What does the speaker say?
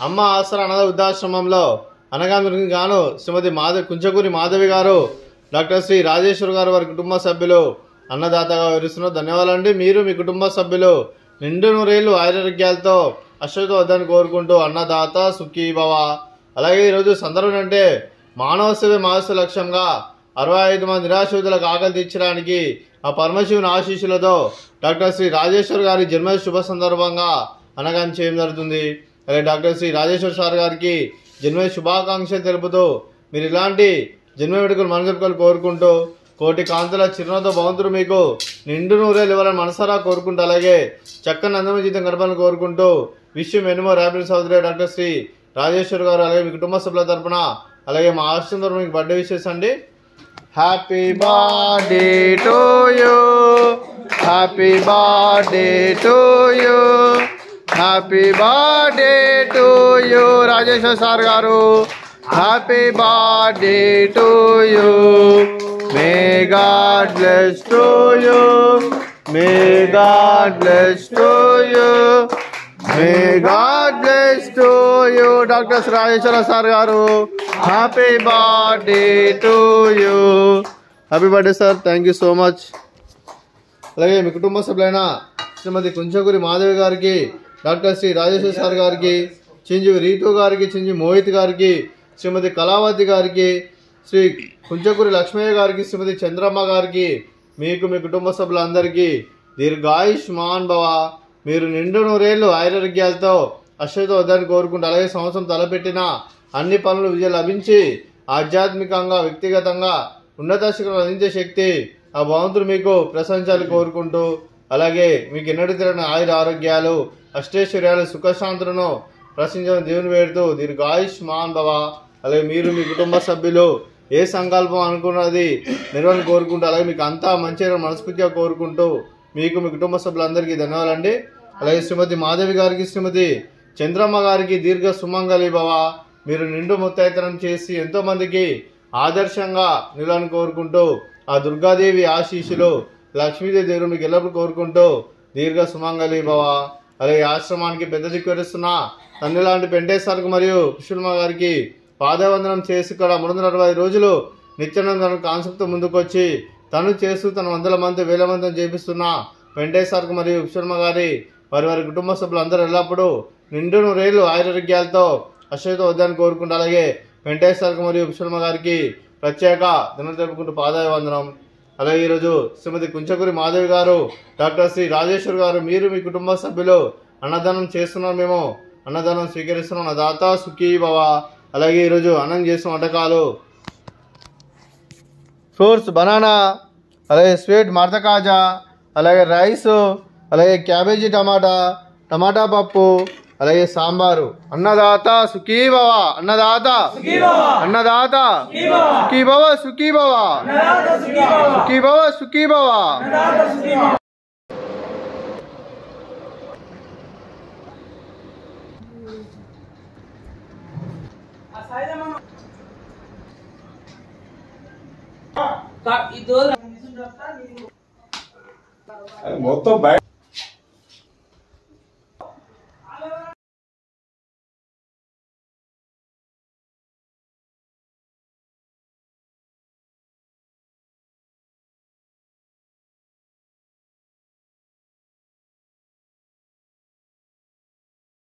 అమ్మ ఆసరా అనాథ వృద్ధాశ్రమంలో అనగానికి గాను శ్రీమతి కుంచకూరి మాధవి గారు, డాక్టర్ శ్రీ రాజేశ్వర్ గారు వారి కుటుంబ సభ్యులు అన్నదాతగా వివరిస్తున్నారు. ధన్యవాదాలండి. మీరు మీ కుటుంబ సభ్యులు నిండు నూరేళ్లు ఆరోగ్యాలతో అశ్వతో వద్దని కోరుకుంటూ అన్నదాత సుఖీభవ. అలాగే ఈరోజు సందర్భం అంటే మానవ సేవ మానవ లక్ష్యంగా 65 మంది నిరాశ్రితులకు ఆకలి తీర్చడానికి ఆ పరమశివుని ఆశీస్సులతో డాక్టర్ శ్రీ రాజేశ్వర్ గారి జన్మ శుభ సందర్భంగా అనగాని చేయడం జరుగుతుంది. అలాగే డాక్టర్ శ్రీ రాజేశ్వర్ సార్ గారికి జన్మ శుభాకాంక్షలు తెలుపుతూ మీరు ఇలాంటి జన్మ వేడుకలు మనసులు కోరుకుంటూ కోటి కాంతుల చిరునవ్వుతో భగవంతుడు మీకు నిండు నూరేళ్ళు ఇవ్వాలని మనసారా కోరుకుంటూ అలాగే చక్కని అందమైన జీవితం గడపాలని కోరుకుంటూ విషయం ఎన్నో ర్యాపిడ్ సోదరి డాక్టర్ శ్రీ రాజేశ్వర్ గారు అలాగే మీ కుటుంబ సభ్యుల తరపున అలాగే మా ఆశ్రమం తరపున మీకు బర్త్డే విషెస్ అండి. Happy birthday to you, happy birthday to you, happy birthday to you Rajeshwar sir గారు. Happy birthday to you. May God bless to you, may God bless to you, may God bless to you doctor Rajeshwara sir గారు. Happy birthday to you. Happy birthday sir. Thank you so much. అలాగే మీ కుటుంబ సభ్యులైన శ్రీమతి కుంచకూరి మాధవి గారికి, doctor Shri Rajeshwara sir గారికి, చింజి రీతు గారికి, చింజి మోహిత్ గారికి, శ్రీమతి కళావతి గారికి, శ్రీ కుంచకూరి లక్ష్మయ్య గారికి, శ్రీమతి చంద్రమ్మ గారికి, మీకు మీ కుటుంబ సభ్యులందరికీ దీర్ఘాయుష్మాన్ భవ. మీరు నిండు నూరేళ్లు ఆరోగ్యాలతో అశ్వతో వద్దని కోరుకుంటూ అలాగే సంవత్సరం తలపెట్టిన అన్ని పనులు విజయం లభించి ఆధ్యాత్మికంగా వ్యక్తిగతంగా ఉన్నత శిఖరం అందించే శక్తి ఆ భగవంతుడు మీకు ప్రశంసాలు కోరుకుంటూ అలాగే మీకు ఎన్నడూ తిరగని ఆరోగ్యాలు అష్టైశ్వర్యాలు సుఖశాంతులను ప్రశ్నించిన దేవుని వేడుతూ దీర్ఘాయుష్మాన్ భవ. అలాగే మీరు మీ కుటుంబ సభ్యులు ఏ సంకల్పం అనుకున్నది నిర్వహణ కోరుకుంటూ అలాగే మీకు అంతా మంచిగా మనస్ఫూర్తిగా కోరుకుంటూ మీకు మీ కుటుంబ సభ్యులందరికీ ధన్యవాదాలండి. అలాగే శ్రీమతి మాధవి గారికి, శ్రీమతి చంద్రమ్మ గారికి దీర్ఘ సుమంగళి భవ. మీరు నిండు ముత్తైతనం చేసి ఎంతో మందికి ఆదర్శంగా నిలవాలని కోరుకుంటూ ఆ దుర్గాదేవి ఆశీస్సులు లక్ష్మీదేవి దేవుడు మీకు ఎల్లప్పుడూ కోరుకుంటూ దీర్ఘ సుమంగళి భవ. అలాగే ఆశ్రమానికి పెద్ద దిక్కువరిస్తున్న తండ్రి లాంటి పెంటేశ్వరకు మరియు పుష్పల్మ గారికి పాదవందనం చేసి ఇక్కడ 360 రోజులు నిత్యానంద కాన్సెప్ట్తో ముందుకొచ్చి తను చేస్తూ తన వందల మంది వేల మందిని చేపిస్తున్న వెంకటేశ్వర్కు మరియు పుష్పల్మ గారి వారి కుటుంబ సభ్యులందరూ ఎల్లప్పుడూ నిండు నూరేళ్లు ఆరోగ్యాలతో అశ్వతో వద్దని కోరుకుంటూ అలాగే వెంకటేశ్వర్కు మరియు పుష్పల్మ గారికి ప్రత్యేక దినం తెలుపుకుంటూ పాదాభివందనం. అలాగే ఈరోజు శ్రీమతి కుంచకూరి మాధవి గారు, డాక్టర్ శ్రీ రాజేశ్వర్ గారు, మీరు మీ కుటుంబ సభ్యులు అన్నదానం చేస్తున్నాం, మేము అన్నదానం స్వీకరిస్తున్నాం. దాత సుఖీ భవ. అలాగే ఈరోజు అన్నం చేసిన వంటకాలు ఫ్రూట్స్ బనానా, అలాగే స్వీట్ మడత కాజా, అలాగే రైస్, అలాగే క్యాబేజీ టమాటా పప్పు, అలాగే సాంబారు. అన్నదాత సుఖీ భవ, అన్నదాత అన్నదాత సుఖీ భవ, సుఖీ భవ, సుఖీ భవ, సుఖీ భవ. మొత్తం